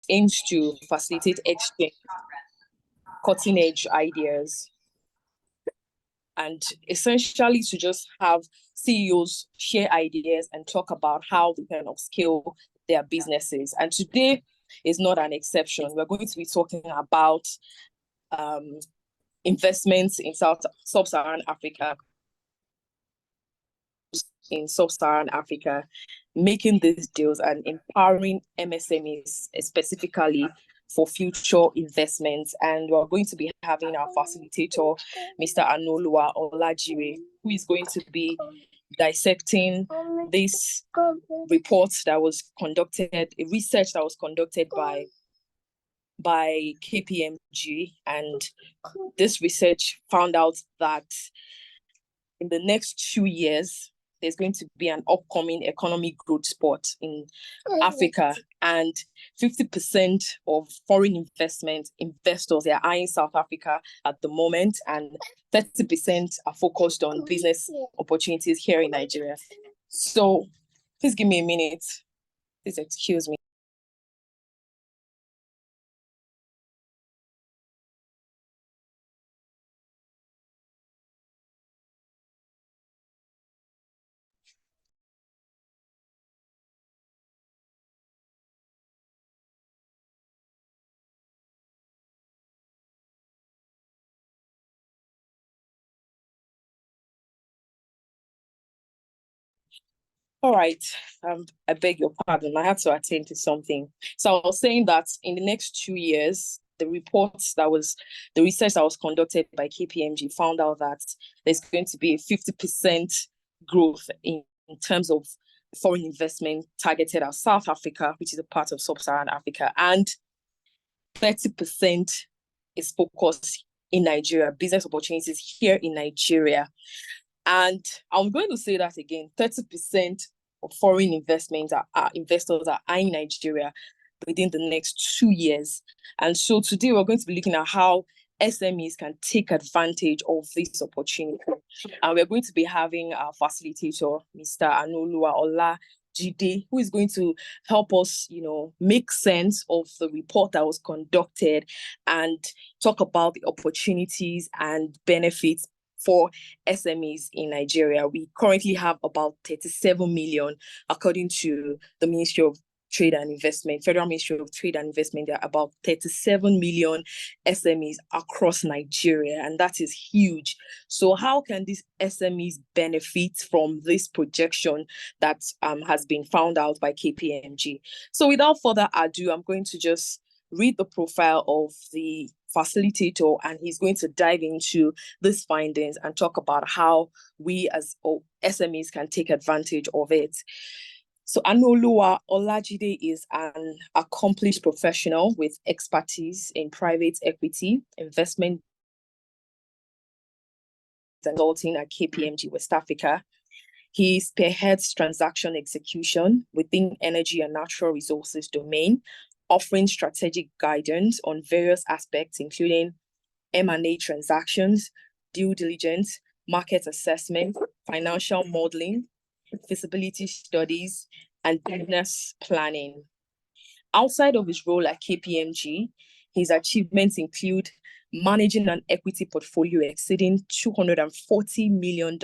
aims to facilitate exchange, cutting-edge ideas, and essentially to just have CEOs share ideas and talk about how they can upscale their businesses. And today is not an exception. We're going to be talking about investments in Sub-Saharan Africa, making these deals and empowering MSMEs specifically for future investments. And we're going to be having our facilitator, Mr. Anuolawa Olajide, who is going to be dissecting this report that was conducted, a research that was conducted by KPMG. And this research found out that in the next 2 years, there's going to be an upcoming economic growth spurt in Africa, and 50% of foreign investors are eyeing South Africa at the moment, and 30% are focused on business opportunities here in Nigeria. So please give me a minute. Please excuse me. All right, I beg your pardon. I had to attend to something. So I was saying that in the next 2 years, the research that was conducted by KPMG found out that there's going to be a 50% growth in terms of foreign investment targeted at South Africa, which is a part of Sub-Saharan Africa, and 30% is focused in Nigeria, business opportunities here in Nigeria. And I'm going to say that again, 30% of foreign investors are eyeing Nigeria within the next 2 years. And so today we're going to be looking at how SMEs can take advantage of this opportunity. And we're going to be having our facilitator, Mr. Anuolawa Olajide, who is going to help us, make sense of the report that was conducted and talk about the opportunities and benefits for SMEs in Nigeria. We currently have about 37 million, according to the Ministry of Trade and Investment, Federal Ministry of Trade and Investment. There are about 37 million SMEs across Nigeria, and that is huge. So how can these SMEs benefit from this projection that has been found out by KPMG? So without further ado, I'm going to just read the profile of the facilitator, and he's going to dive into these findings and talk about how we as SMEs can take advantage of it. So Anuolawa Olajide is an accomplished professional with expertise in private equity, investment consulting at KPMG West Africa. He spearheads transaction execution within energy and natural resources domain, offering strategic guidance on various aspects, including M&A transactions, due diligence, market assessment, financial modeling, feasibility studies, and business planning. Outside of his role at KPMG, his achievements include managing an equity portfolio exceeding $240 million,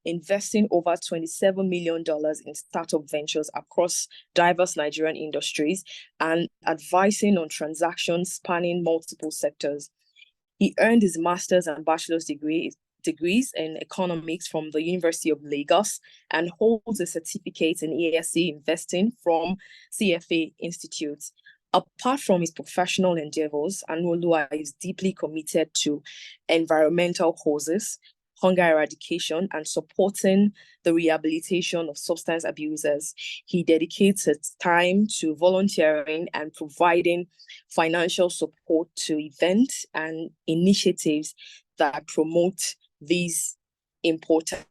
investing over $27 million in startup ventures across diverse Nigerian industries, and advising on transactions spanning multiple sectors. He earned his master's and bachelor's degrees in economics from the University of Lagos and holds a certificate in ESG investing from CFA Institute. Apart from his professional endeavors, Anuolawa is deeply committed to environmental causes, hunger eradication, and supporting the rehabilitation of substance abusers. He dedicates his time to volunteering and providing financial support to events and initiatives that promote these important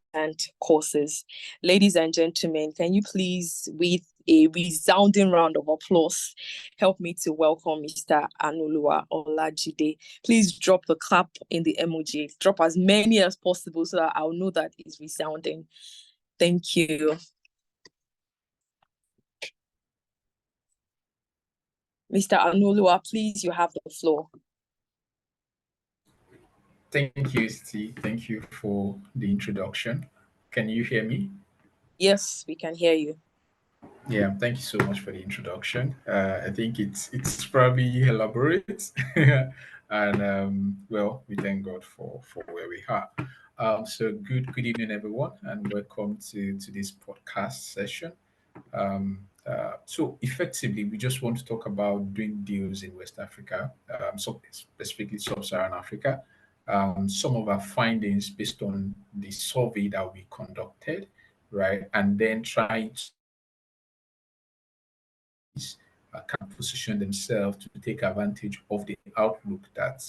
causes. Ladies and gentlemen, can you please, with a resounding round of applause, help me to welcome Mr. Anuolawa Olajide. Please drop the clap in the emoji. Drop as many as possible so that I'll know that it's resounding. Thank you. Mr. Anuolawa, please, you have the floor. Thank you, Steve. Thank you for the introduction. Can you hear me? Yes, we can hear you. Yeah, thank you so much for the introduction. I think it's probably elaborate, and well, we thank God for where we are. So good evening, everyone, and welcome to this podcast session. So effectively, we just want to talk about doing deals in West Africa, so specifically Sub-Saharan Africa. Some of our findings based on the survey that we conducted, right, and then trying can position themselves to take advantage of the outlook that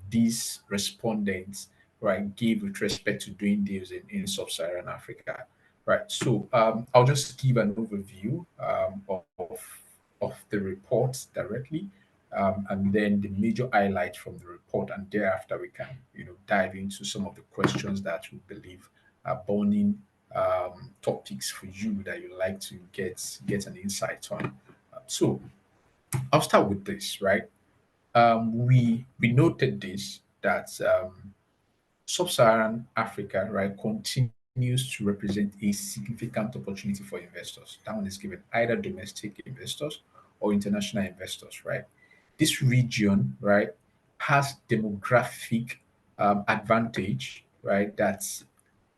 these respondents right give with respect to doing deals in sub-Saharan Africa. Right. So I'll just give an overview of the report directly, and then the major highlights from the report, and thereafter we can dive into some of the questions that we believe are burning topics for you that you like to get an insight on. So I'll start with this, right? We noted this that sub-Saharan Africa, right, continues to represent a significant opportunity for investors. That one is given either domestic investors or international investors, right? This region, right, has demographic advantage, right, that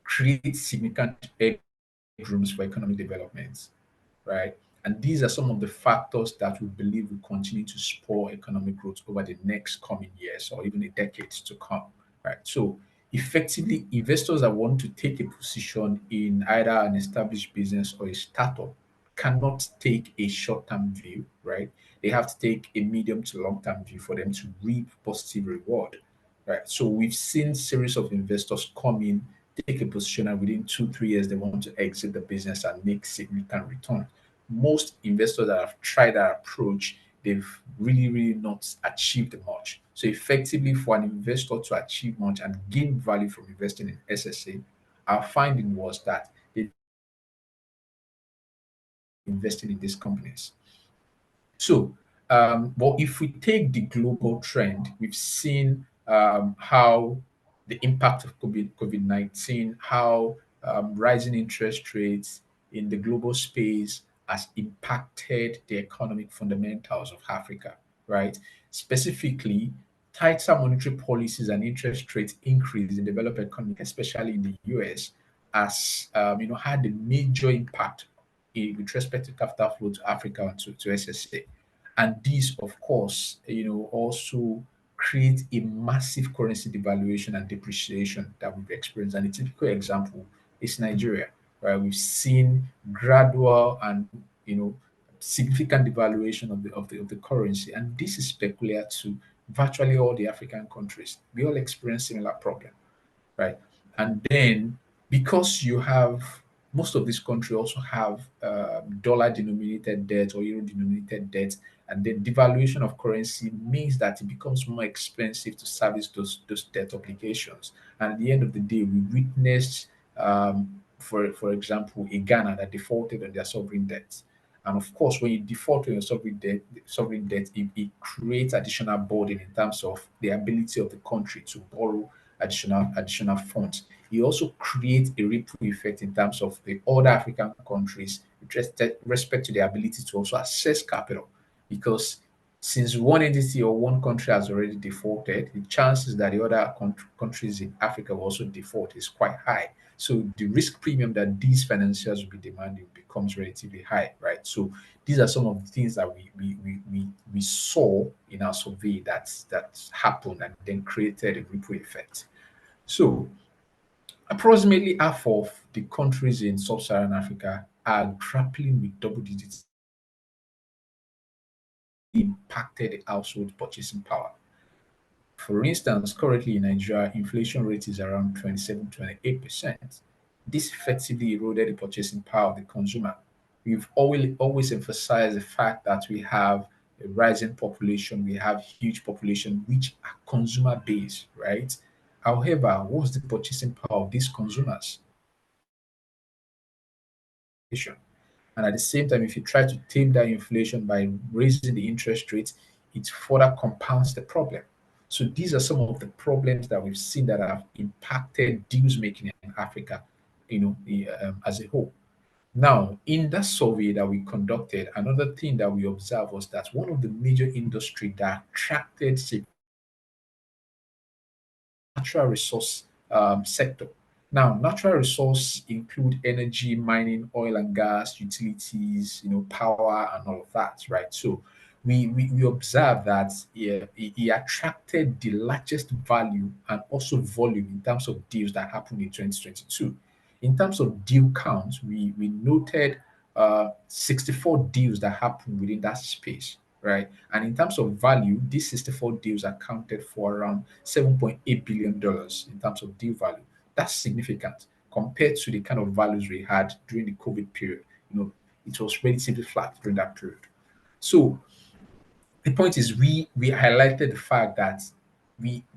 creates significant headrooms for economic development, right? And these are some of the factors that we believe will continue to spur economic growth over the next coming years or even a decade to come, right? So, effectively, investors that want to take a position in either an established business or a startup cannot take a short-term view, right? They have to take a medium to long-term view for them to reap positive reward, right? So we've seen series of investors come in, take a position, and within 2 3 years they want to exit the business and make significant return. Most investors that have tried that approach, they've really not achieved much. So effectively, for an investor to achieve much and gain value from investing in SSA, our finding was that they invested in these companies. So, but if we take the global trend, we've seen how the impact of COVID-19, how rising interest rates in the global space has impacted the economic fundamentals of Africa, right? Specifically, tighter monetary policies and interest rate increase in developed economies, especially in the US, has had a major impact with respect to capital flow to Africa and to SSA. And this, of course, also create a massive currency devaluation and depreciation that we've experienced. And a typical example is Nigeria, where we've seen gradual and significant devaluation of the currency. And this is peculiar to virtually all the African countries. We all experience similar problem, right? And then because you have most of this country also have dollar denominated debt or euro denominated debt, and then devaluation of currency means that it becomes more expensive to service those debt obligations. And at the end of the day, we witnessed, for example, a Ghana that defaulted on their sovereign debt. And of course, when you default on your sovereign debt, it creates additional burden in terms of the ability of the country to borrow additional funds. It also creates a ripple effect in terms of the other African countries with respect to their ability to also access capital. Because since one entity or one country has already defaulted, the chances that the other countries in Africa will also default is quite high. So the risk premium that these financiers will be demanding becomes relatively high, right? So these are some of the things that we saw in our survey that happened and then created a ripple effect. So approximately half of the countries in sub-Saharan Africa are grappling with double digits impacted household purchasing power. For instance, currently in Nigeria, inflation rate is around 27-28%. This effectively eroded the purchasing power of the consumer. We've always emphasized the fact that we have a rising population, we have huge population which are consumer based, right? However, what's the purchasing power of these consumers? And at the same time, if you try to tame down inflation by raising the interest rates, it further compounds the problem. So these are some of the problems that we've seen that have impacted deals making in Africa, as a whole. Now, in that survey that we conducted, another thing that we observed was that one of the major industry that attracted natural resource sector. Now, natural resource include energy, mining, oil and gas, utilities, power, and all of that, right? So we observed that he attracted the largest value and also volume in terms of deals that happened in 2022. In terms of deal count, we noted 64 deals that happened within that space, right? And in terms of value, these 64 deals accounted for around $7.8 billion in terms of deal value. That's significant compared to the kind of values we had during the COVID period. It was relatively flat during that period. So the point is we highlighted the fact that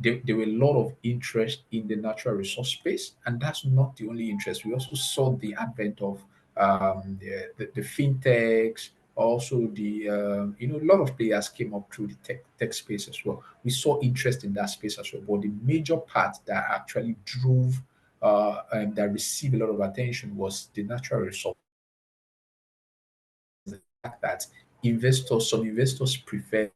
there were a lot of interest in the natural resource space, and that's not the only interest. We also saw the advent of the fintechs, also the a lot of players came up through the tech space as well. We saw interest in that space as well, but the major part that actually drove that received a lot of attention was the natural resource. The fact that some investors prefer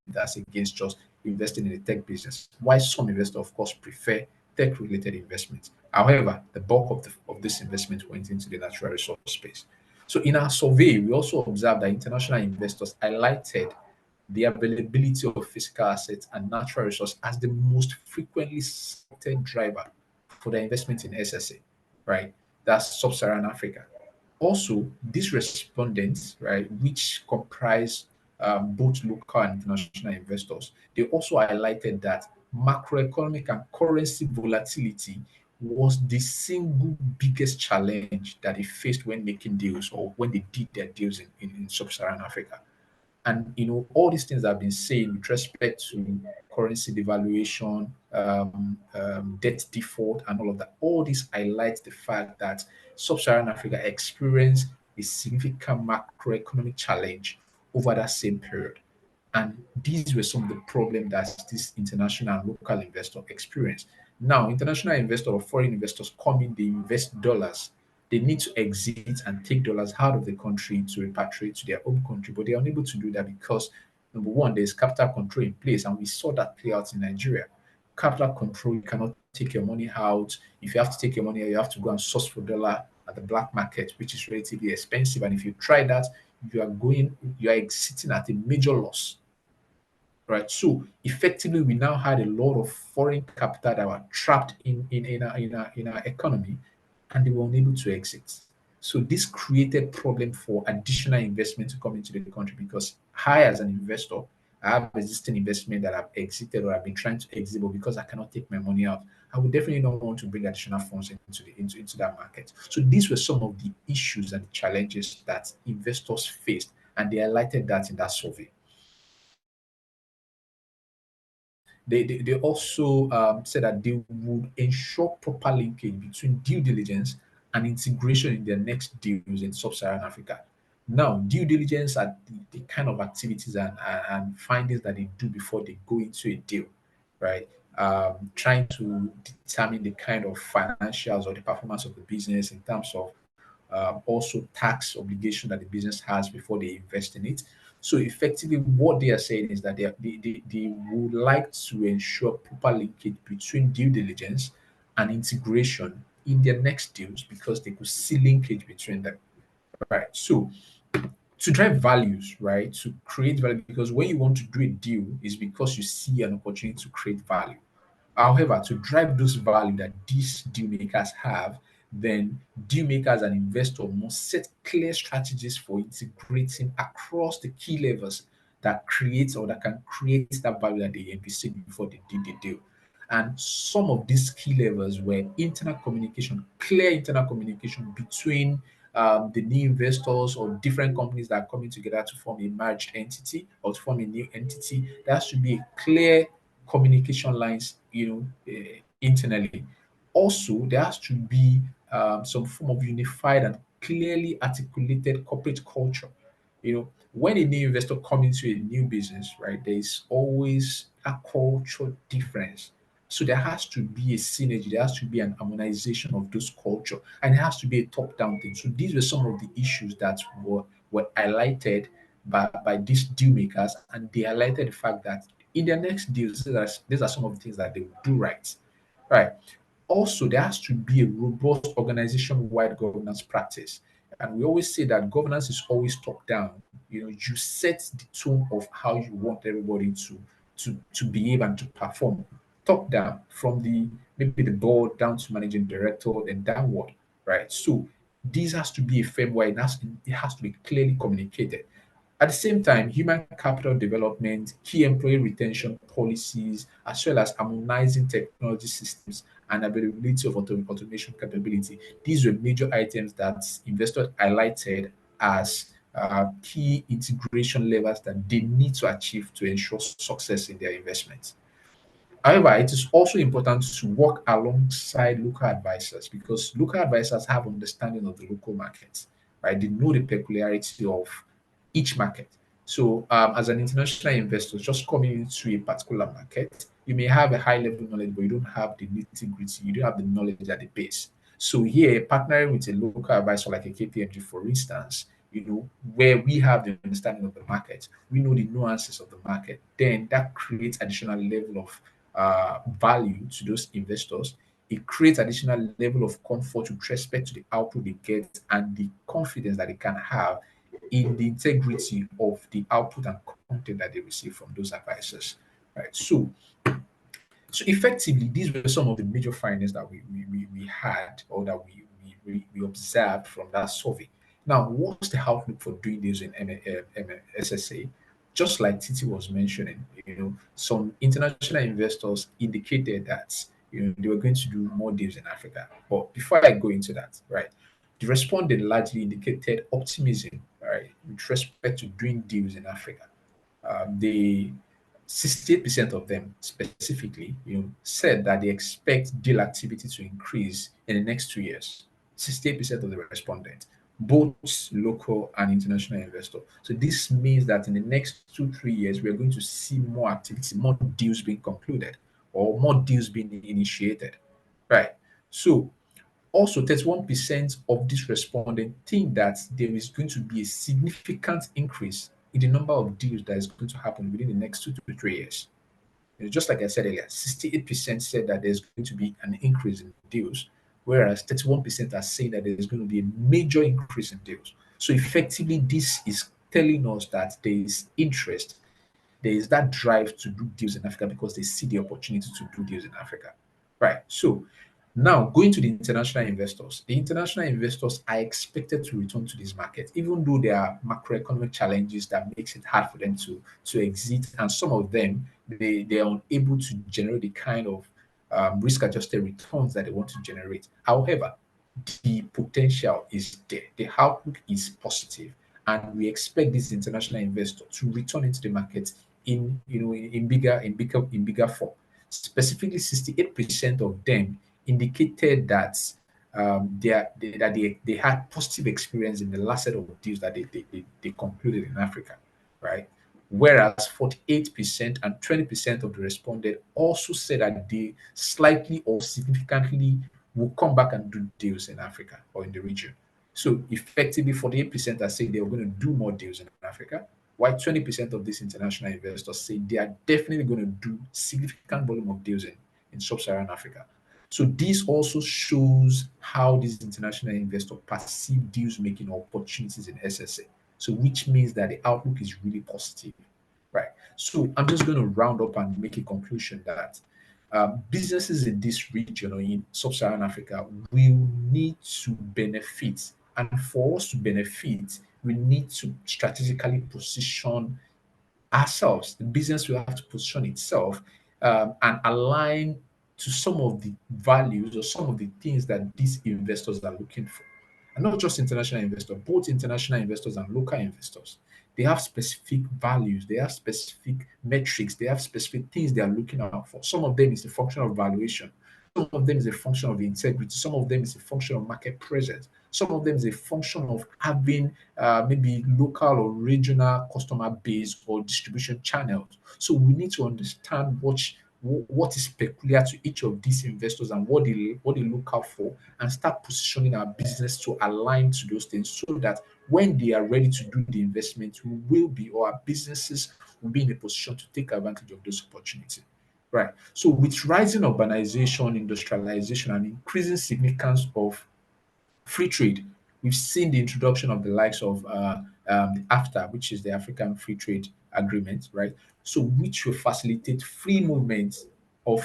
that's against just investing in the tech business. Why some investors, of course, prefer tech-related investments. However, the bulk of this investment went into the natural resource space. So in our survey, we also observed that international investors highlighted the availability of physical assets and natural resource as the most frequently cited driver for the investment in SSA, right? That's Sub-Saharan Africa. Also, these respondents, right, which comprise both local and international investors, they also highlighted that macroeconomic and currency volatility was the single biggest challenge that they faced when making deals or when they did their deals in sub-Saharan Africa. And all these things I've been saying with respect to currency devaluation, debt default, and all of that, all this highlights the fact that sub-Saharan Africa experienced a significant macroeconomic challenge over that same period. And these were some of the problems that this international and local investor experienced. Now, international investors or foreign investors come in, they invest dollars. They need to exit and take dollars out of the country to repatriate to their home country, but they are unable to do that because, number one, there's capital control in place, and we saw that play out in Nigeria. Capital control, you cannot take your money out. If you have to take your money out, you have to go and source for dollar at the black market, which is relatively expensive. And if you try that, you are exiting at a major loss, right? So effectively, we now had a lot of foreign capital that were trapped in our economy, and they were unable to exit. So this created problem for additional investment to come into the country because I, as an investor, I have existing investment that I've exited or I've been trying to exit, but because I cannot take my money out, I would definitely not want to bring additional funds into that market. So these were some of the issues and the challenges that investors faced, and they highlighted that in that survey. They also said that they would ensure proper linkage between due diligence and integration in their next deals in sub-Saharan Africa. Now, due diligence are the kind of activities and findings that they do before they go into a deal, right? Trying to determine the kind of financials or the performance of the business in terms of also tax obligation that the business has before they invest in it. So effectively, what they are saying is that they would like to ensure proper linkage between due diligence and integration in their next deals because they could see linkage between them. Right. So to drive values, right? To create value, because when you want to do a deal is because you see an opportunity to create value. However, to drive those value that these deal makers have, then deal makers and investors must set clear strategies for integrating across the key levels that creates or that can create that value that they envisaged before they did the deal. And some of these key levels were internal communication, clear internal communication between the new investors or different companies that are coming together to form a merged entity or to form a new entity. There should be a clear communication lines, internally. Also, there has to be some form of unified and clearly articulated corporate culture. When a new investor comes into a new business, right, there is always a culture difference. So there has to be a synergy, there has to be an harmonization of those culture, and it has to be a top-down thing. So these were some of the issues that were highlighted by these deal makers, and they highlighted the fact that in their next deals, these are some of the things that they will do right. Right. Also, there has to be a robust organization-wide governance practice. And we always say that governance is always top-down. You set the tone of how you want everybody to behave and to perform. Top-down, from maybe the board down to managing director and downward, right? So this has to be a frame where it has to be clearly communicated. At the same time, human capital development, key employee retention policies, as well as harmonizing technology systems and availability of automation capability. These were major items that investors highlighted as key integration levers that they need to achieve to ensure success in their investments. However, it is also important to work alongside local advisors, because local advisors have understanding of the local markets, right? They know the peculiarity of each market. So, as an international investor, just coming into a particular market, you may have a high level knowledge, but you don't have the nitty gritty. You don't have the knowledge at the base. So here, partnering with a local advisor like a KPMG, for instance, where we have the understanding of the market, we know the nuances of the market. Then that creates additional level of value to those investors. It creates additional level of comfort with respect to the output they get and the confidence that they can have in the integrity of the output and content that they receive from those advisors. Right. So effectively, these were some of the major findings that we had, or that we observed from that survey. Now, what's the outlook for doing this in SSA? Just like Titi was mentioning, some international investors indicated that they were going to do more deals in Africa. But before I go into that, right, the respondent largely indicated optimism, right, with respect to doing deals in Africa. The 68% of them specifically, said that they expect deal activity to increase in the next 2 years. 68% of the respondents, both local and international investors. So this means that in the next 2-3 years, we are going to see more activity, more deals being concluded, or more deals being initiated. Right. So also, 31% of these respondents think that there is going to be a significant increase in the number of deals that is going to happen within the next 2 to 3 years. Just like I said earlier, 68% said that there's going to be an increase in deals, whereas 31% are saying that there's going to be a major increase in deals. So effectively, this is telling us that there is interest, there is that drive to do deals in Africa because they see the opportunity to do deals in Africa. Right. So now, going to the international investors are expected to return to this market, even though there are macroeconomic challenges that makes it hard for them to exit, and some of them they are unable to generate the kind of risk-adjusted returns that they want to generate. However, the potential is there. The outlook is positive, and we expect this international investor to return into the market in bigger form. Specifically, 68% of them indicated that they had positive experience in the last set of deals that they concluded in Africa, right? Whereas 48% and 20% of the respondents also said that they slightly or significantly will come back and do deals in Africa or in the region. So effectively, 48% are saying they are going to do more deals in Africa, while 20% of these international investors say they are definitely going to do significant volume of deals in sub-Saharan Africa. So this also shows how these international investors perceive deals making opportunities in SSA. So which means that the outlook is really positive, right? So I'm just going to round up and make a conclusion that businesses in this region or in sub-Saharan Africa will need to benefit. And for us to benefit, we need to strategically position ourselves. The business will have to position itself and align to some of the values or some of the things that these investors are looking for. And not just international investors, both international investors and local investors. They have specific values, they have specific metrics, they have specific things they are looking out for. Some of them is the function of valuation. Some of them is a function of integrity. Some of them is a function of market presence. Some of them is a function of having maybe local or regional customer base or distribution channels. So we need to understand what is peculiar to each of these investors and what they look out for, and start positioning our business to align to those things, so that when they are ready to do the investment, we will be, or our businesses will be in a position to take advantage of those opportunities. Right. So with rising urbanization, industrialization, and increasing significance of free trade, we've seen the introduction of the likes of the AFTA, which is the African Free Trade Agreement, right? So which will facilitate free movement of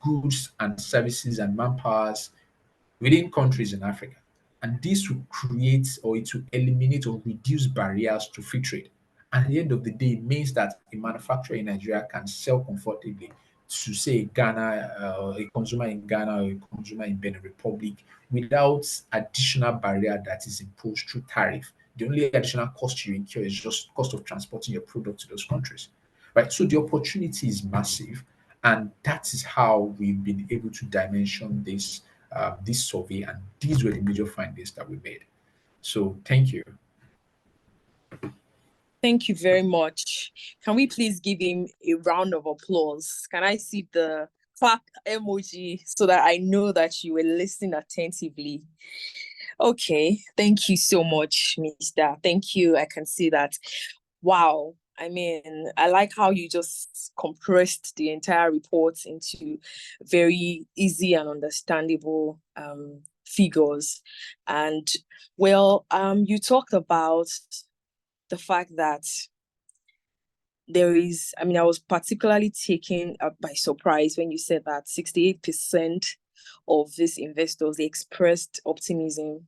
goods and services and manpowers within countries in Africa. And this will create, or it will eliminate or reduce barriers to free trade. And at the end of the day, it means that a manufacturer in Nigeria can sell comfortably to, say, Ghana, a consumer in Ghana or a consumer in Benin Republic, without additional barrier that is imposed through tariff. The only additional cost you incur is just cost of transporting your product to those countries, right? So the opportunity is massive, and that is how we've been able to dimension this survey, and these were the major findings that we made. So thank you. Thank you very much. Can we please give him a round of applause? Can I see the clap emoji so that I know that you were listening attentively? Okay, thank you so much, Mr. Thank you. I can see that. Wow. I mean, I like how you just compressed the entire report into very easy and understandable figures. And well, you talked about the fact that there is, I mean, I was particularly taken by surprise when you said that 68% of these investors, they expressed optimism,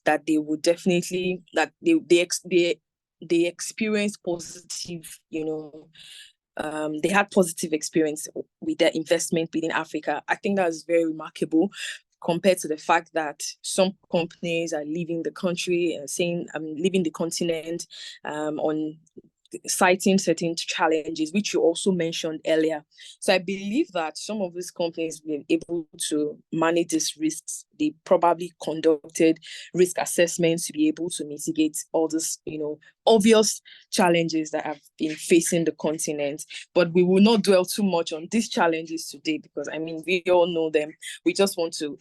that they would definitely, that they experienced positive, they had positive experience with their investment within Africa. I think that's very remarkable, compared to the fact that some companies are leaving the country and saying, leaving the continent on citing certain challenges, which you also mentioned earlier. So I believe that some of these companies were able to manage these risks. They probably conducted risk assessments to be able to mitigate all this, obvious challenges that have been facing the continent. But we will not dwell too much on these challenges today, because I mean, we all know them. We just want to,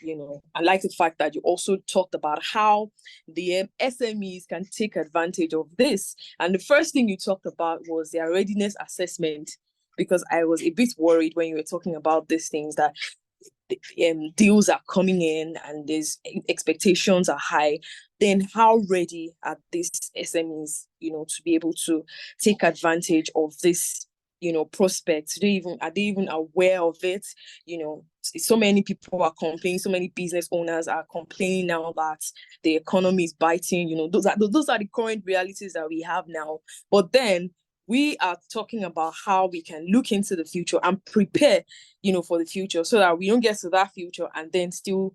I like the fact that you also talked about how the SMEs can take advantage of this. And the first thing you talked about was their readiness assessment, because I was a bit worried when you were talking about these things, that deals are coming in and there's expectations are high. Then how ready are these SMEs, to be able to take advantage of this, prospects? Are they even aware of it? So many people are complaining, so many business owners are complaining now that the economy is biting. Those are the current realities that we have now. But then we are talking about how we can look into the future and prepare, for the future, so that we don't get to that future and then still,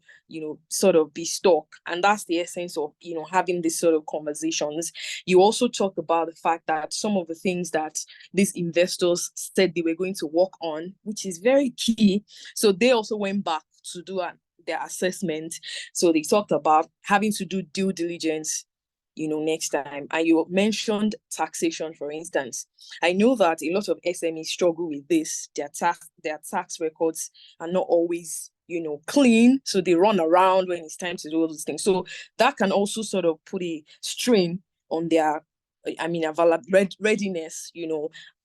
sort of be stuck. And that's the essence of, having this sort of conversations. You also talked about the fact that some of the things that these investors said they were going to work on, which is very key. So they also went back to do their assessment. So they talked about having to do due diligence, next time. And you mentioned taxation, for instance. I know that a lot of SMEs struggle with this. Their tax records are not always, clean. So they run around when it's time to do all those things. So that can also sort of put a strain on their, readiness,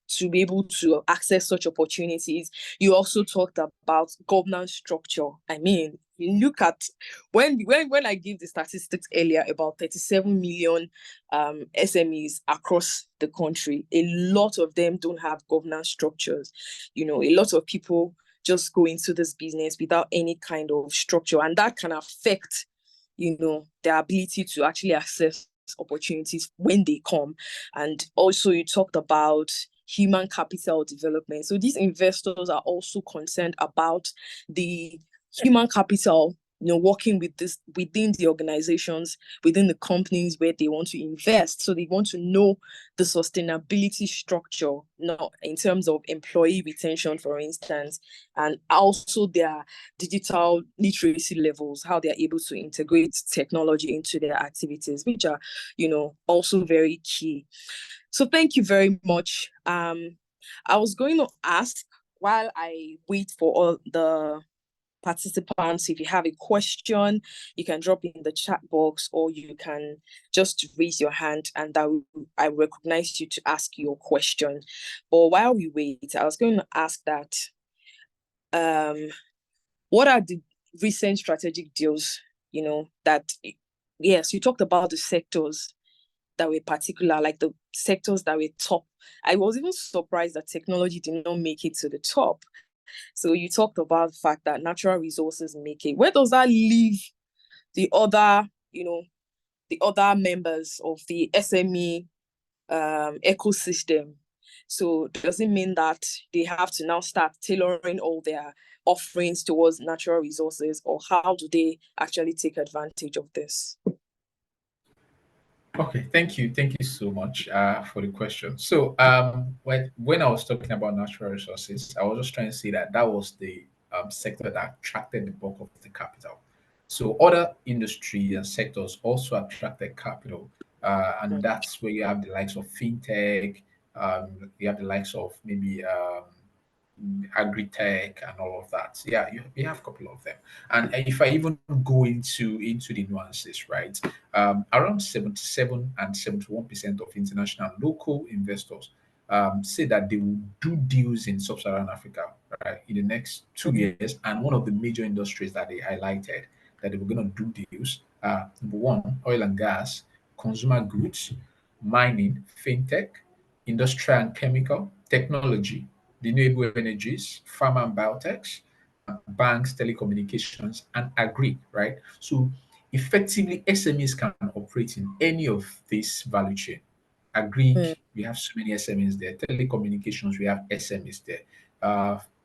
to be able to access such opportunities. You also talked about governance structure. I mean, you look at when I give the statistics earlier about 37 million SMEs across the country, a lot of them don't have governance structures. A lot of people just go into this business without any kind of structure, and that can affect, their ability to actually access opportunities when they come. And also you talked about human capital development. So these investors are also concerned about the human capital working with this within the organizations, within the companies where they want to invest. So they want to know the sustainability structure, not in terms of employee retention, for instance, and also their digital literacy levels, how they're able to integrate technology into their activities, which are, also very key. So thank you very much. I was going to ask, while I wait for all the participants, if you have a question, you can drop in the chat box, or you can just raise your hand and I recognize you to ask your question. But while we wait, I was going to ask that what are the recent strategic deals, that, yes, you talked about the sectors that were particular, like the sectors that were top. I was even surprised that technology did not make it to the top. So you talked about the fact that natural resources make it. Where does that leave the other, the other members of the SME ecosystem? So does it mean that they have to now start tailoring all their offerings towards natural resources, or how do they actually take advantage of this? Okay, thank you. Thank you so much for the question. So, when I was talking about natural resources, I was just trying to say that that was the sector that attracted the bulk of the capital. So, other industry and sectors also attracted capital, and that's where you have the likes of fintech, you have the likes of maybe agri-tech and all of that. Yeah, you have a couple of them. And if I even go into the nuances, right? Around 77 and 71% of international local investors say that they will do deals in sub-Saharan Africa, right, in the next 2 years. And one of the major industries that they highlighted that they were going to do deals, number one, oil and gas, consumer goods, mining, fintech, industrial and chemical, technology, renewable energies, pharma and biotechs, banks, telecommunications, and agri, right? So effectively, SMEs can operate in any of this value chain. Agri, we have so many SMEs there. Telecommunications, we have SMEs there.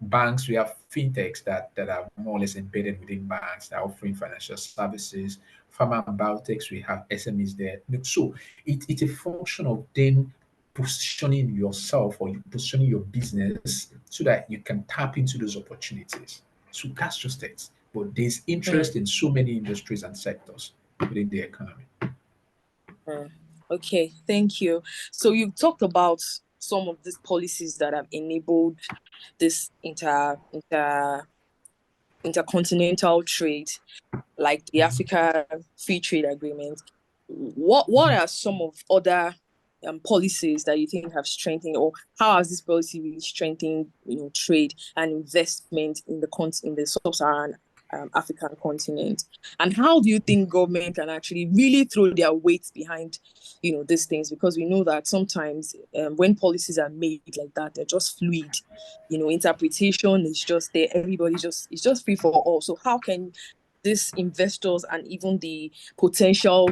Banks, we have fintechs that are more or less embedded within banks that are offering financial services. Pharma and biotechs, we have SMEs there. So it's a function of then positioning yourself or you positioning your business so that you can tap into those opportunities. So that's just it. But there's interest in so many industries and sectors within the economy. Okay, thank you. So you've talked about some of these policies that have enabled this intercontinental trade, like the Africa Free Trade Agreement. What are some of other policies that you think have strengthened, or how has this policy really strengthened, trade and investment in the sub-Saharan African continent? And how do you think government can actually really throw their weight behind, these things? Because we know that sometimes when policies are made like that, they're just fluid. Interpretation is just there. It's just free for all. So how can these investors and even the potential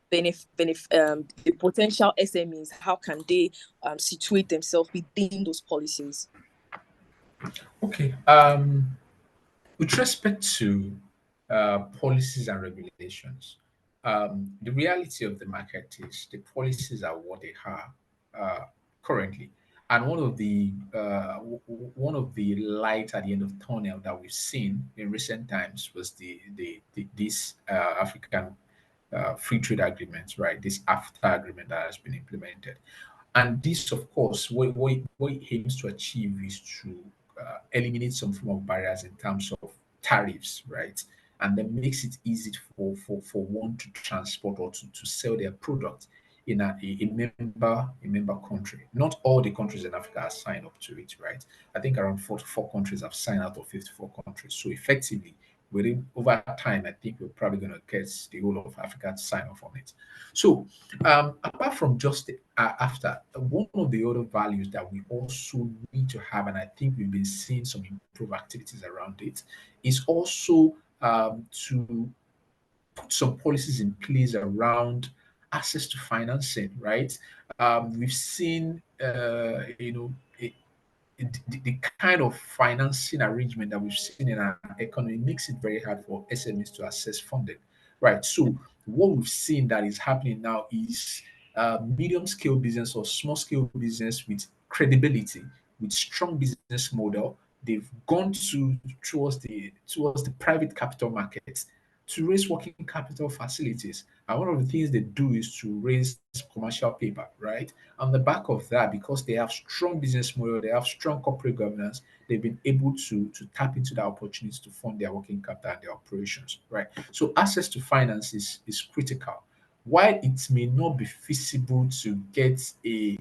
the potential SMEs, how can they situate themselves within those policies? Okay. With respect to policies and regulations, the reality of the market is the policies are what they are currently. And one of the light at the end of the tunnel that we've seen in recent times was this African free trade agreement, right? This AFTA agreement that has been implemented. And this, of course, what it aims to achieve is to eliminate some form of barriers in terms of tariffs, right? And then makes it easy for one to transport or to sell their product in a member country. Not all the countries in Africa have signed up to it, right? I think around 44 countries have signed out of 54 countries. So effectively, within over time, I think we're probably going to get the whole of Africa to sign off on it. So apart from just after, one of the other values that we also need to have, and I think we've been seeing some improved activities around it, is also to put some policies in place around access to financing, right? We've seen, the kind of financing arrangement that we've seen in our economy makes it very hard for SMEs to access funding, right? So what we've seen that is happening now is medium scale business or small scale business with credibility, with strong business model. They've gone towards the private capital markets to raise working capital facilities. And one of the things they do is to raise commercial paper, right? On the back of that, because they have strong business model, they have strong corporate governance, they've been able to tap into the opportunities to fund their working capital and their operations, right? So access to finance is critical. While it may not be feasible to get a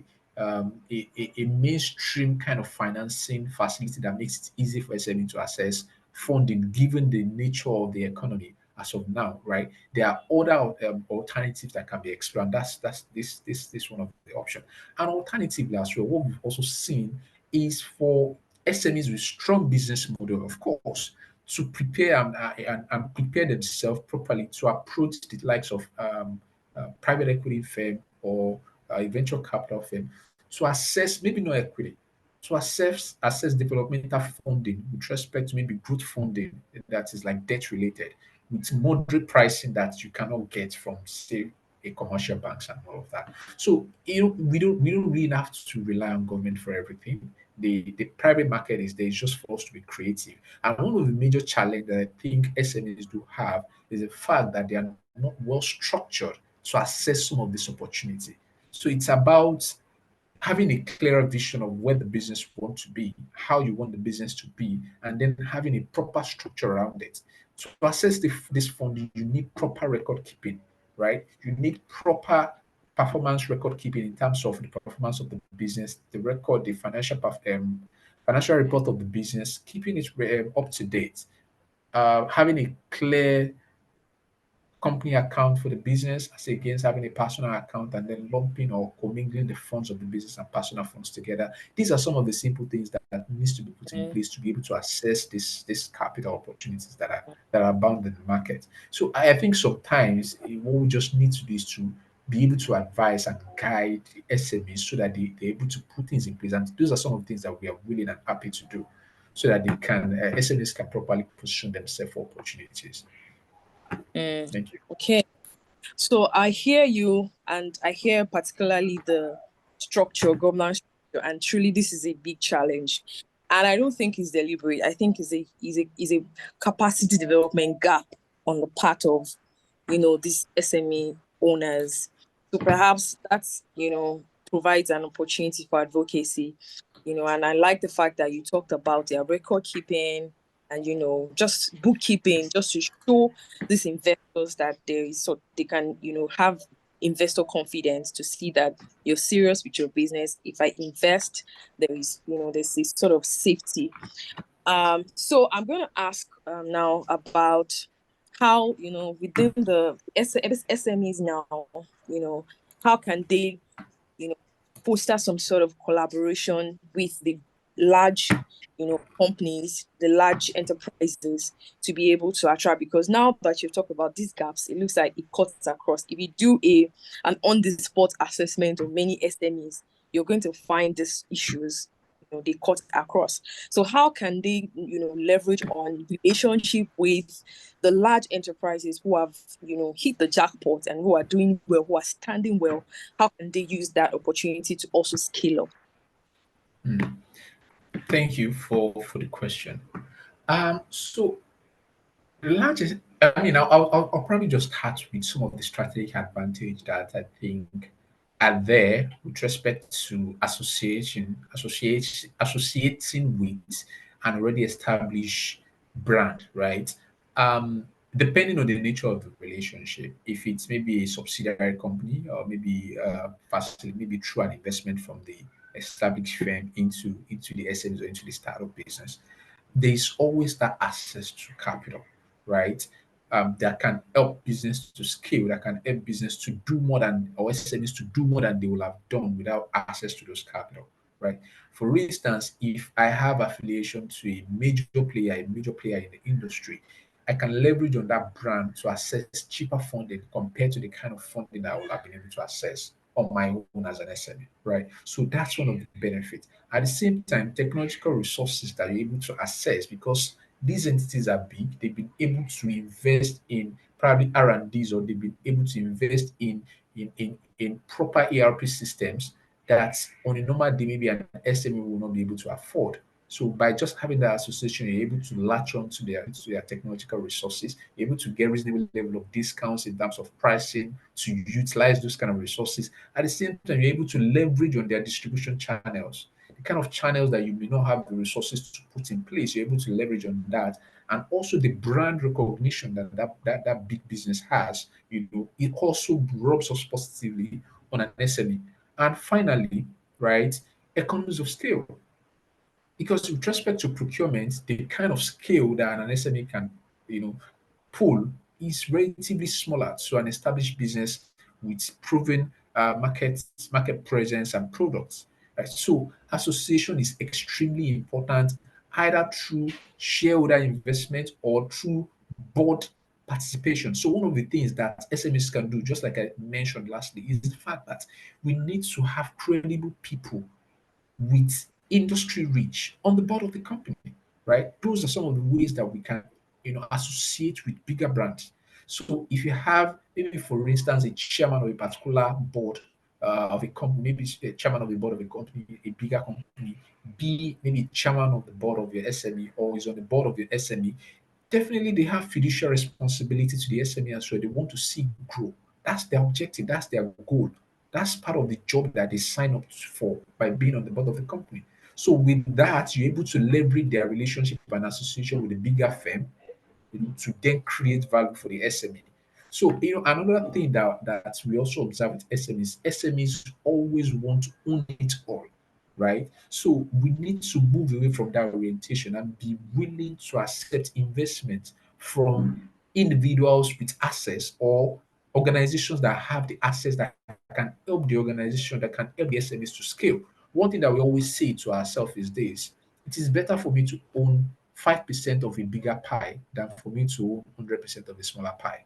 mainstream kind of financing facility that makes it easy for SME to access funding, given the nature of the economy as of now, right? There are other alternatives that can be explored. That's this one of the option. And alternatively as well, what we've also seen is for SMEs with strong business model, of course, to prepare and prepare themselves properly to approach the likes of private equity firm or a venture capital firm to assess maybe not equity, to assess developmental funding with respect to maybe growth funding that is like debt related with moderate pricing that you cannot get from say a commercial banks and all of that. So we don't really have to rely on government for everything. The private market is there, it's just for us to be creative. And one of the major challenges that I think SMEs do have is the fact that they are not well structured to assess some of this opportunity. So it's about having a clearer vision of where the business want to be, how you want the business to be, and then having a proper structure around it. To access this funding, you need proper record keeping, right? You need proper performance record keeping in terms of the performance of the business, the record, the financial report of the business, keeping it up to date, having a clear company account for the business as against having a personal account and then lumping or commingling the funds of the business and personal funds together. These are some of the simple things that needs to be put in Mm, place to be able to assess this capital opportunities that are bound in the market. So I think sometimes what we just need to do is to be able to advise and guide the SMEs so that they're able to put things in place. And those are some of the things that we are willing and happy to do so that they can SMEs can properly position themselves for opportunities. mm. Thank you. Okay. So I hear you, and I hear particularly the governance structure, and truly this is a big challenge. And I don't think it's deliberate. I think it's a capacity development gap on the part of, these SME owners. So perhaps that's, provides an opportunity for advocacy, and I like the fact that you talked about their record keeping and, just bookkeeping, just to show these investors that there is, so they can, have investor confidence to see that you're serious with your business. If I invest, there's this sort of safety. So I'm going to ask now about how, within the SMEs now, how can they, foster some sort of collaboration with the large, companies, the large enterprises to be able to attract, because now that you've talked about these gaps, it looks like it cuts across. If you do an on-the-spot assessment of many SMEs, you're going to find these issues, they cut across. So how can they, leverage on relationship with the large enterprises who have, hit the jackpot and who are doing well, who are standing well? How can they use that opportunity to also scale up? Hmm. Thank you for the question. So the largest, I mean, I'll probably just start with some of the strategic advantage that I think are there with respect to associating with an already established brand, right? Depending on the nature of the relationship, if it's maybe a subsidiary company or maybe maybe through an investment from the established firm into the SMEs or into the startup business, there's always that access to capital, right? That can help business to scale, that can help business to do more than, or SMEs to do more than they will have done without access to those capital, right? For instance, if I have affiliation to a major player in the industry, I can leverage on that brand to access cheaper funding compared to the kind of funding I will have been able to access, on my own as an SME, right? So that's one of the benefits. At the same time, technological resources that you're able to access, because these entities are big, they've been able to invest in probably R&Ds, or they've been able to invest in proper ERP systems that on a normal day maybe an SME will not be able to afford. So by just having that association, you're able to latch on to their technological resources, you're able to get reasonable level of discounts in terms of pricing to utilize those kind of resources. At the same time, you're able to leverage on their distribution channels, the kind of channels that you may not have the resources to put in place. You're able to leverage on that, and also the brand recognition that big business has. It also rubs us positively on an SME. And finally, right, economies of scale, because with respect to procurement, the kind of scale that an SME can, you know, pull is relatively smaller to an established business with proven market presence and products. Right? So association is extremely important, either through shareholder investment or through board participation. So one of the things that SMEs can do, just like I mentioned lastly, is the fact that we need to have credible people with industry reach on the board of the company, right? Those are some of the ways that we can, associate with bigger brands. So if you have maybe, for instance, a chairman of a particular board of a company, maybe a chairman of the board of a company, a bigger company, be maybe chairman of the board of your SME, or is on the board of your SME, definitely they have fiduciary responsibility to the SME as well. They want to see grow. That's their objective. That's their goal. That's part of the job that they sign up for by being on the board of the company. So with that, you're able to leverage their relationship and association with a bigger firm, to then create value for the SME. So, another thing that we also observe with SMEs always want to own it all, right? So we need to move away from that orientation and be willing to accept investment from individuals with access, or organizations that have the access that can help the organization, that can help the SMEs to scale. One thing that we always say to ourselves is this: it is better for me to own 5% of a bigger pie than for me to own 100% of a smaller pie,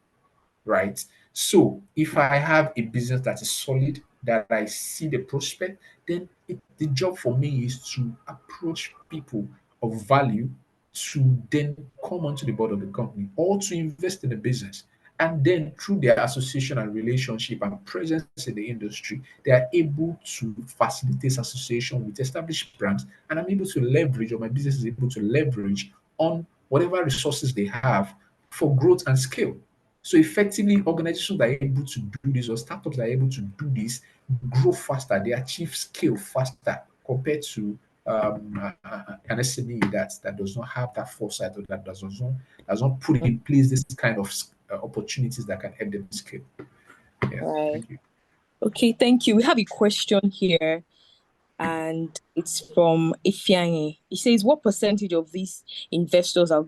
right? So if I have a business that is solid, that I see the prospect, then the job for me is to approach people of value to then come onto the board of the company, or to invest in the business. And then through their association and relationship and presence in the industry, they are able to facilitate association with established brands, and I'm able to leverage, or my business is able to leverage on whatever resources they have for growth and scale. So effectively, organizations that are able to do this, or startups that are able to do this, grow faster. They achieve scale faster compared to an SME that does not have that foresight, or that does not put in place this kind of opportunities that can help them scale. Yeah, Right. thank you. Okay, thank you. We have a question here, and it's from Ifeanyi. He says, what percentage of these investors are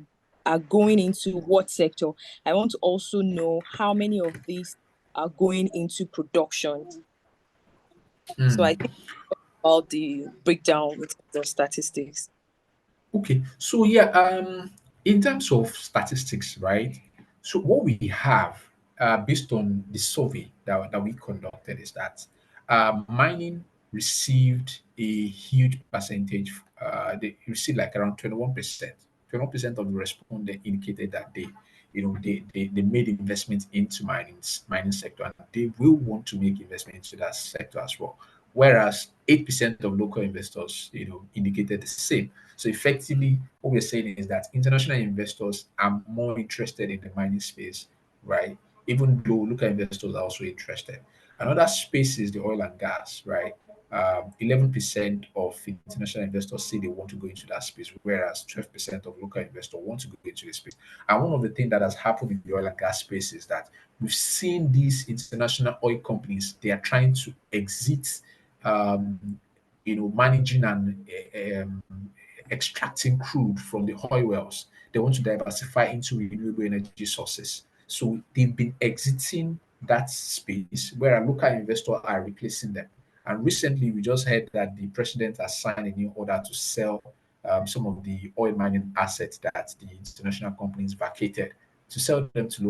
going into what sector? I want to also know how many of these are going into production. So I Mm. think about the breakdown in terms of statistics. Okay, so yeah, in terms of statistics, right? So what we have, based on the survey that we conducted, is that mining received a huge percentage. They received like around 21%. 21% of the respondents indicated that they made investments into mining sector, and they will want to make investment into that sector as well. Whereas 8% of local investors, indicated the same. So effectively, what we're saying is that international investors are more interested in the mining space, right? Even though local investors are also interested. Another space is the oil and gas, right? 11% of international investors say they want to go into that space, whereas 12% of local investors want to go into the space. And one of the things that has happened in the oil and gas space is that we've seen these international oil companies, they are trying to exit, managing and extracting crude from the oil wells. They want to diversify into renewable energy sources. So they've been exiting that space, where local investors are replacing them. And recently, we just heard that the president has signed a new order to sell some of the oil mining assets that the international companies vacated, to sell them to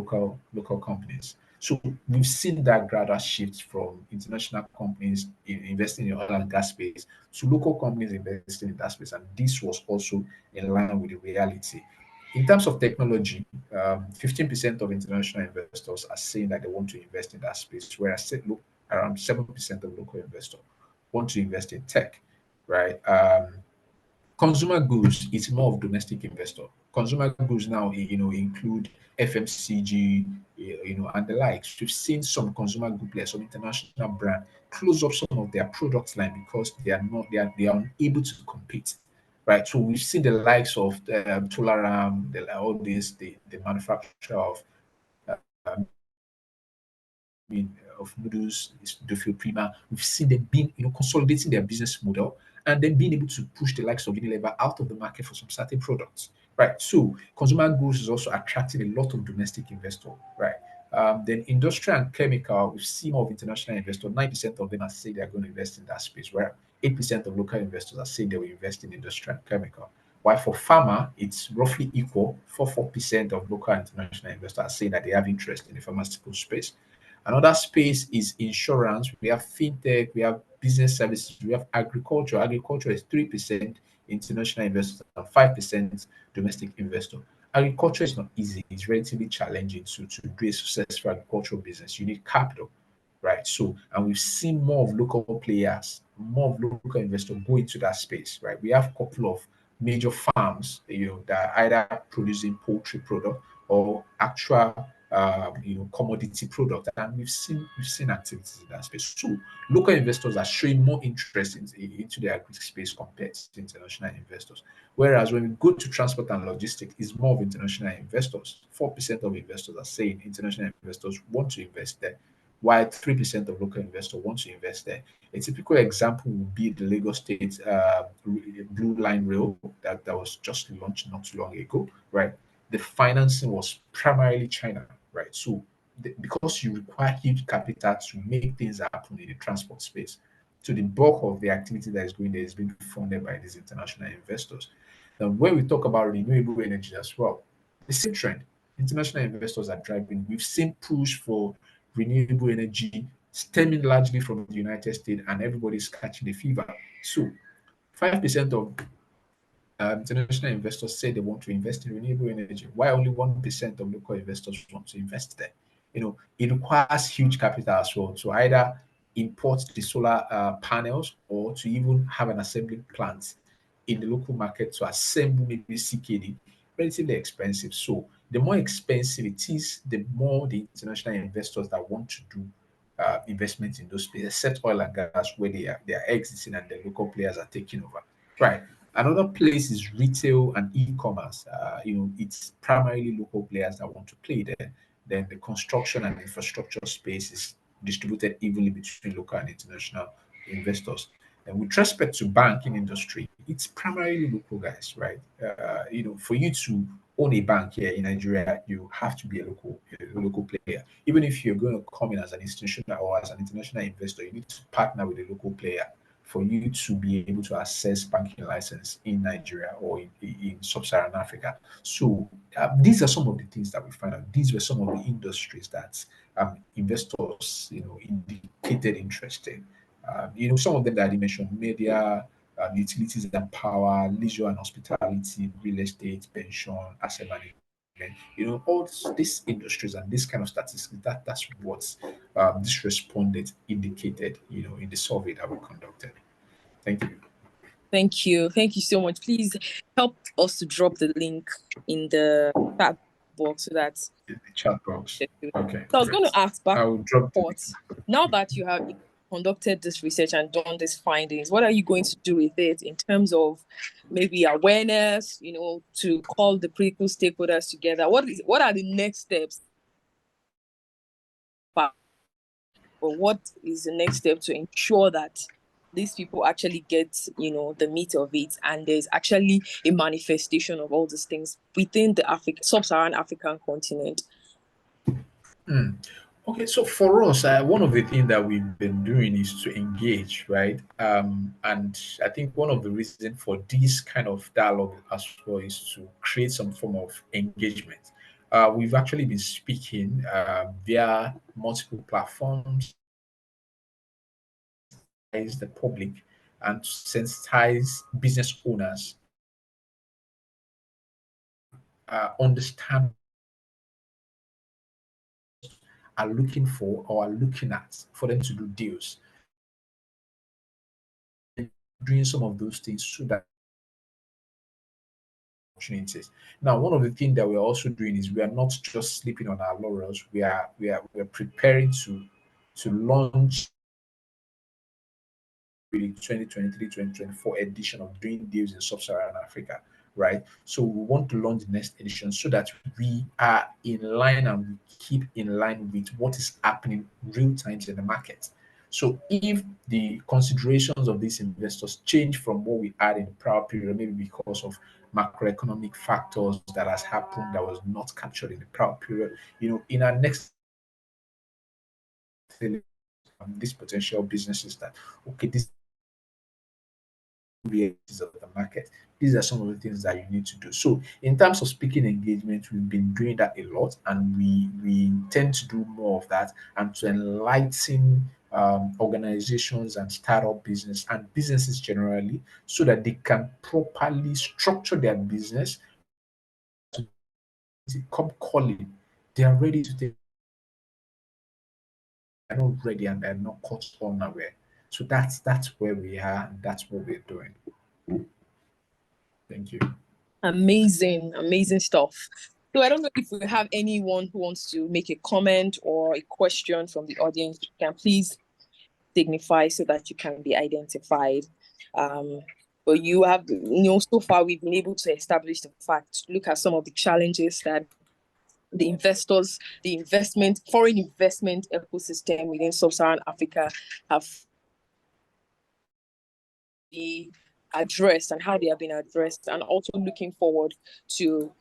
local companies. So we've seen that gradual shift from international companies investing in oil and gas space to local companies investing in that space. And this was also in line with the reality. In terms of technology, 15% of international investors are saying that they want to invest in that space, whereas around 7% of local investors want to invest in tech, right? Consumer goods is more of domestic investor. Consumer goods now, include FMCG, and the likes. We've seen some consumer good players, some international brand close up some of their product line because they are unable to compete, right? So we've seen the likes of Tularam, all this, the manufacturer of of noodles, Dufil Prima. We've seen them being, consolidating their business model and then being able to push the likes of Unilever out of the market for some certain products, right? So consumer goods is also attracting a lot of domestic investor, right? Then industrial and chemical, we've seen more of international investors. 9% of them are saying they are going to invest in that space, where 8% of local investors are saying they will invest in industrial and chemical. While for pharma, it's roughly equal. 4% of local and international investors are saying that they have interest in the pharmaceutical space. Another space is insurance. We have fintech, we have business services, we have agriculture. Agriculture is 3% international investors and 5% domestic investor. Agriculture is not easy. It's relatively challenging to do a successful agricultural business. You need capital, right? So, and we've seen more of local players, more of local investors go into that space, right? We have a couple of major farms, that are either producing poultry product or actual, commodity product, and we've seen activities in that space. So, local investors are showing more interest into the agri space compared to international investors. Whereas when we go to transport and logistics, it's more of international investors. 4% of investors are saying international investors want to invest there, while 3% of local investors want to invest there. A typical example would be the Lagos State Blue Line Rail that was just launched not too long ago, right? The financing was primarily China, right? So because you require huge capital to make things happen in the transport space, so the bulk of the activity that is going there is being funded by these international investors. Now, when we talk about renewable energy as well, the same trend. International investors are driving. We've seen push for renewable energy stemming largely from the United States, and everybody's catching the fever. So, 5% of international investors say they want to invest in renewable energy, while only 1% of local investors want to invest there. It requires huge capital as well to either import the solar panels or to even have an assembly plant in the local market to assemble maybe CKD, relatively expensive. So the more expensive it is, the more the international investors that want to do investments in those places, except oil and gas, where they are exiting and the local players are taking over. Right. Another place is retail and e-commerce. It's primarily local players that want to play there. Then the construction and infrastructure space is distributed evenly between local and international investors. And with respect to banking industry, it's primarily local guys, right? For you to own a bank here in Nigeria, you have to be a local player. Even if you're going to come in as an institutional or as an international investor, you need to partner with a local player for you to be able to access banking license in Nigeria or in Sub-Saharan Africa. So these are some of the things that we find out. These were some of the industries that investors, indicated interest in. Some of them that I mentioned: media, utilities and power, leisure and hospitality, real estate, pension, asset management. All these industries and this kind of statistics. That's what this respondent indicated. In the survey that we conducted. Thank you. Thank you. Thank you so much. Please help us to drop the link in the chat box so that In the chat box. Okay. So I was going to ask back, I will drop the link. Now that you have conducted this research and done these findings, what are you going to do with it in terms of maybe awareness, to call the critical stakeholders together? What are the next steps? Or what is the next step to ensure that these people actually get, the meat of it, and there's actually a manifestation of all these things within the Sub-Saharan African continent? Okay, so for us, one of the things that we've been doing is to engage, right? And I think one of the reasons for this kind of dialogue as well is to create some form of engagement, we've actually been speaking via multiple platforms, the public, and to sensitize business owners, understand are looking for or are looking at for them to do deals. Doing some of those things so that opportunities. Now, one of the things that we're also doing is we are not just sleeping on our laurels. We're preparing to launch the 2023-2024 edition of doing deals in Sub-Saharan Africa, right? So we want to launch the next edition so that we are in line and we keep in line with what is happening real times in the market. So if the considerations of these investors change from what we had in the prior period, maybe because of macroeconomic factors that has happened that was not captured in the prior period, in our next these potential businesses that okay, this realities of the market. These are some of the things that you need to do. So in terms of speaking engagement, we've been doing that a lot, and we intend to do more of that and to enlighten organizations and startup business and businesses generally so that they can properly structure their business. Come calling, they are ready to take. They're not ready and they're not caught unaware. So that's where we are. And that's what we're doing. Thank you. Amazing stuff. So I don't know if we have anyone who wants to make a comment or a question from the audience. You can please signify so that you can be identified. But you have, so far we've been able to establish the fact, look at some of the challenges that the investors, foreign investment ecosystem within Sub-Saharan Africa have been addressed and how they have been addressed, and also looking forward to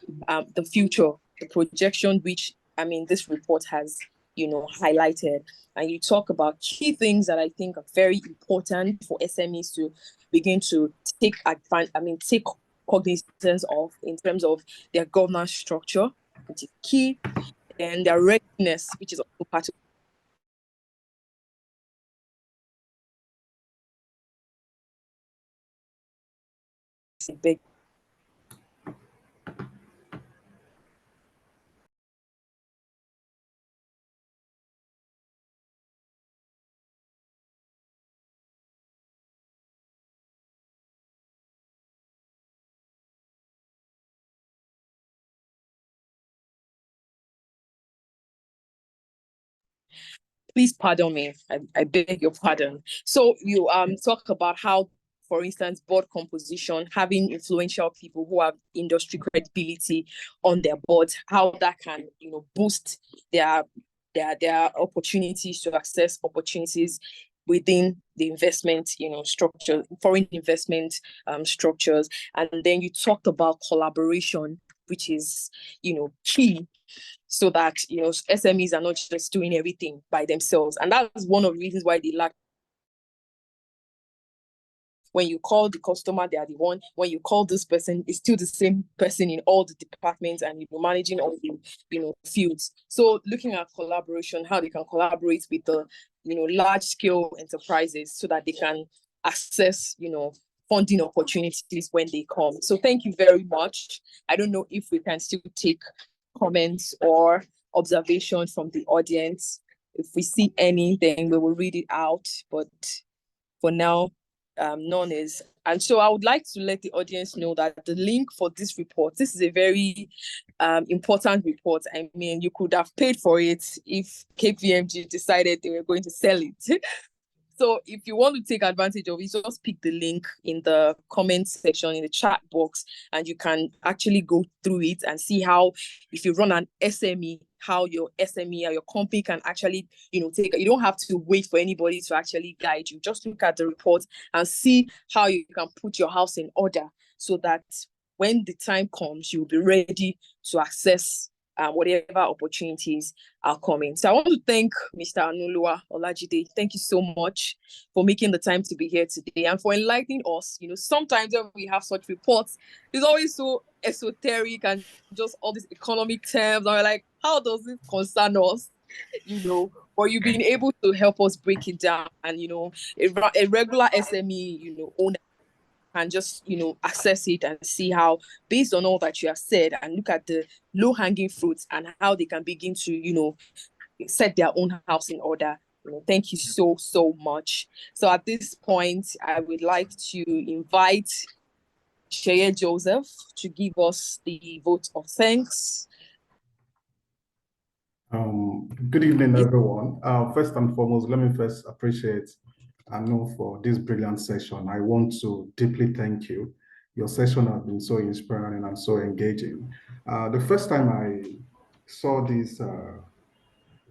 the future, the projection, which this report has highlighted. And you talk about key things that I think are very important for SMEs to begin to take cognizance of in terms of their governance structure, which is key, and their readiness, which is also part of big. Please pardon me. I beg your pardon. So you talk about how, for instance, board composition, having influential people who have industry credibility on their boards, how that can boost their opportunities to access opportunities within the investment structure, foreign investment structures. And then you talked about collaboration, which is key, so that SMEs are not just doing everything by themselves. And that's one of the reasons why they lack. When you call the customer, they are the one. When you call this person, it's still the same person in all the departments and managing all the fields. So looking at collaboration, how they can collaborate with the large scale enterprises so that they can access funding opportunities when they come. So thank you very much. I don't know if we can still take comments or observations from the audience. If we see anything, we will read it out, but for now, none is. And so I would like to let the audience know that the link for this report, this is a very important report. I mean, you could have paid for it if KPMG decided they were going to sell it. So if you want to take advantage of it, just pick the link in the comment section, in the chat box, and you can actually go through it and see how, if you run an SME, how your SME or your company can actually, take. You don't have to wait for anybody to actually guide you. Just look at the report and see how you can put your house in order so that when the time comes, you'll be ready to access whatever opportunities are coming. So I want to thank Mr. Anuolawa Olajide. Thank you so much for making the time to be here today and for enlightening us. Sometimes when we have such reports, it's always so esoteric and just all these economic terms. And we're like, how does this concern us? Or you've been able to help us break it down. And, a regular SME, owner can just, access it and see how, based on all that you have said, and look at the low-hanging fruits and how they can begin to, set their own house in order. Thank you so, so much. So at this point, I would like to invite Sheye Joseph to give us the vote of thanks. Good evening, everyone. First and foremost, let me first appreciate Anu for this brilliant session. I want to deeply thank you. Your session has been so inspiring and so engaging. The first time I saw this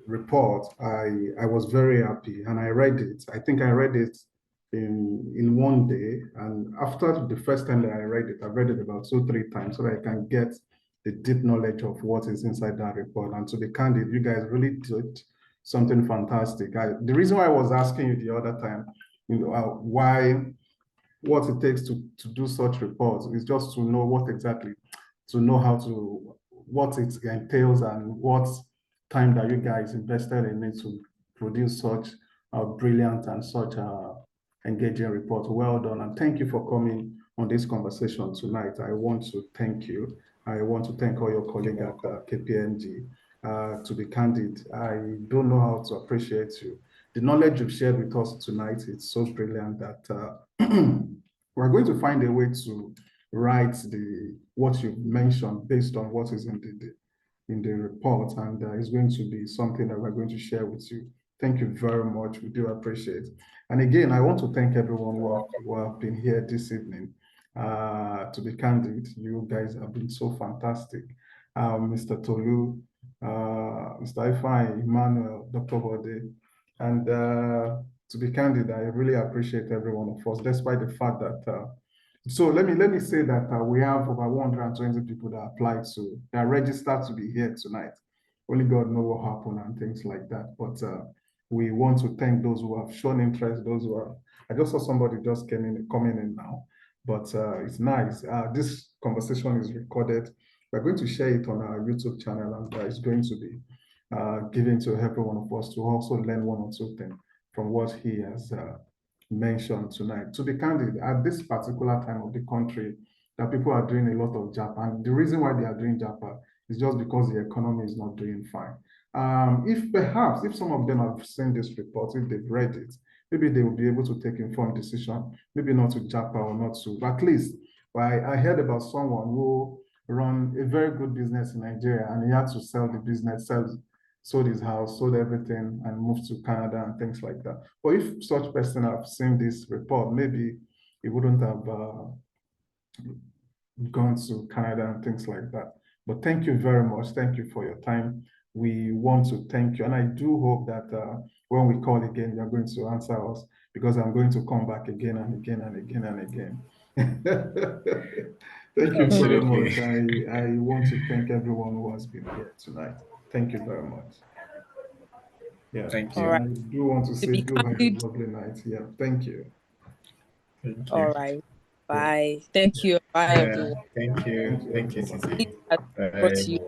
report, I was very happy and I read it. I think I read it in one day. And after the first time that I read it, I've read it about 2-3 times so that I can get the deep knowledge of what is inside that report. And to be candid, you guys really did something fantastic. The reason why I was asking you the other time, what it takes to do such reports is just to know what it entails and what time that you guys invested in it to produce such a brilliant and such a engaging report. Well done, and thank you for coming on this conversation tonight. I want to thank you. I want to thank all your colleagues at KPMG. To be candid, I don't know how to appreciate you. The knowledge you've shared with us tonight is so brilliant that we're going to find a way to write what you've mentioned based on what is in the report, and it's going to be something that we're going to share with you. Thank you very much. We do appreciate. And again, I want to thank everyone who have been here this evening. To be candid, you guys have been so fantastic. Mr. Tolu, Mr. Ifeanyi, Emmanuel, Dr. Bode, and to be candid, I really appreciate every one of us, despite the fact that so let me say that we have over 120 people that registered to be here tonight. Only God knows what happened and things like that. But we want to thank those who have shown interest, those who are. I just saw somebody just coming in now, but it's nice. This conversation is recorded. We're going to share it on our YouTube channel, and it's going to be given to every one of us to also learn one or two things from what he has mentioned tonight. To be candid, at this particular time of the country, that people are doing a lot of JAPA, and the reason why they are doing JAPA is just because the economy is not doing fine. If some of them have seen this report, if they've read it, maybe they will be able to take informed decision, maybe not to JAPA or not to, but at least I heard about someone who run a very good business in Nigeria, and he had to sell the business, sold his house, sold everything, and moved to Canada and things like that. But if such person have seen this report, maybe he wouldn't have gone to Canada and things like that. But thank you very much. Thank you for your time. We want to thank you. And I do hope that when we call again, you're going to answer us, because I'm going to come back again and again and again and again. Thank you very much. I want to thank everyone who has been here tonight. Thank you very much. Yeah. Thank you. I do want to say do have a lovely night. Yeah. Thank you. Thank you. All right. Bye. Yeah. Thank you. Bye, everyone. Thank you. Thank you, Titi. Brought to you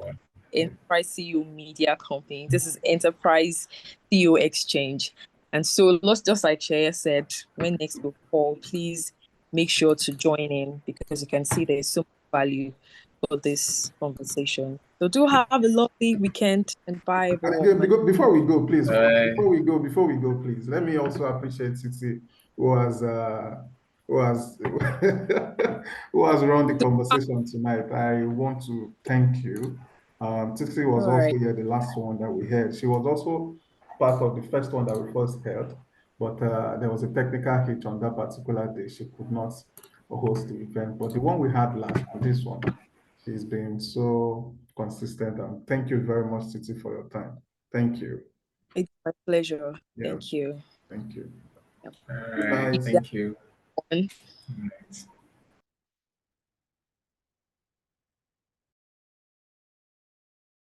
EnterpriseCEO Media Company. This is EnterpriseCEO Xchange. And so, just like Sheye said, when next we call, please make sure to join in, because you can see there's so much value for this conversation. So do have a lovely weekend, and bye, everyone. Before we go, please, let me also appreciate Titi, who has run the conversation tonight. I want to thank you. Titi was also here, the last one that we had. She was also part of the first one that we first held, but there was a technical hitch on that particular day. She could not host the event, but the one we had last, this one, she's been so consistent. And thank you very much, Titi, for your time. Thank you. It's my pleasure. Yeah. Thank you. Thank you. Yep. All right. Thank you.